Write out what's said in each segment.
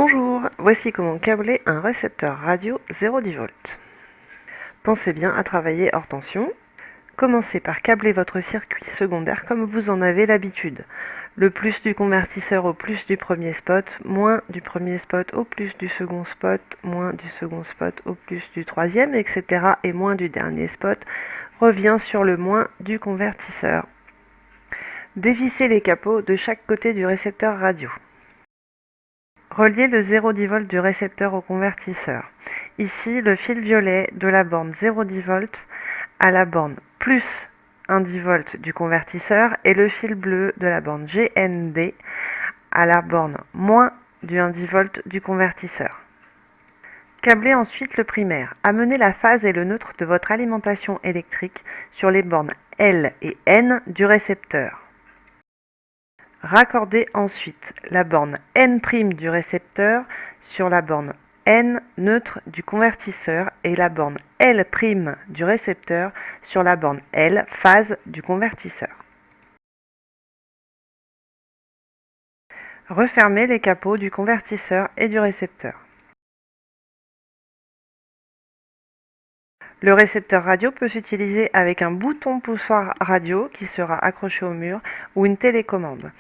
Bonjour, voici comment câbler un récepteur radio 0,10 volts. Pensez bien à travailler hors tension. Commencez par câbler votre circuit secondaire comme vous en avez l'habitude. Le plus du convertisseur au plus du premier spot, moins du premier spot au plus du second spot, moins du second spot au plus du troisième, etc. et moins du dernier spot revient sur le moins du convertisseur. Dévissez les capots de chaque côté du récepteur radio. Reliez le 0,10 V du récepteur au convertisseur. Ici, le fil violet de la borne 0,10 V à la borne plus 1,10 V du convertisseur et le fil bleu de la borne GND à la borne moins du 1,10 V du convertisseur. Câblez ensuite le primaire. Amenez la phase et le neutre de votre alimentation électrique sur les bornes L et N du récepteur. Raccordez ensuite la borne N' du récepteur sur la borne N neutre du convertisseur et la borne L' du récepteur sur la borne L phase du convertisseur. Refermez les capots du convertisseur et du récepteur. Le récepteur radio peut s'utiliser avec un bouton poussoir radio qui sera accroché au mur ou une télécommande.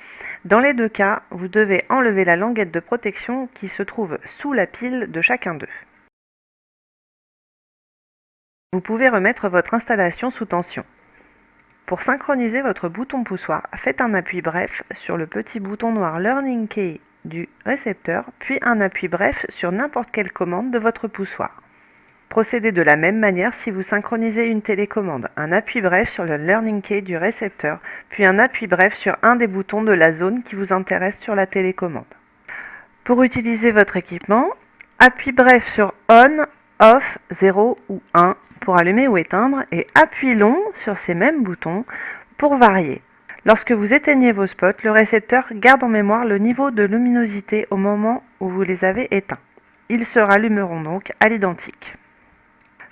Dans les deux cas, vous devez enlever la languette de protection qui se trouve sous la pile de chacun d'eux. Vous pouvez remettre votre installation sous tension. Pour synchroniser votre bouton poussoir, faites un appui bref sur le petit bouton noir Learning Key du récepteur, puis un appui bref sur n'importe quelle commande de votre poussoir. Procédez de la même manière si vous synchronisez une télécommande. Un appui bref sur le Learning Key du récepteur, puis un appui bref sur un des boutons de la zone qui vous intéresse sur la télécommande. Pour utiliser votre équipement, appui bref sur On, Off, 0 ou 1 pour allumer ou éteindre et appui long sur ces mêmes boutons pour varier. Lorsque vous éteignez vos spots, le récepteur garde en mémoire le niveau de luminosité au moment où vous les avez éteints. Ils se rallumeront donc à l'identique.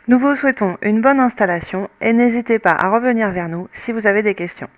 Nous vous souhaitons une bonne installation et n'hésitez pas à revenir vers nous si vous avez des questions.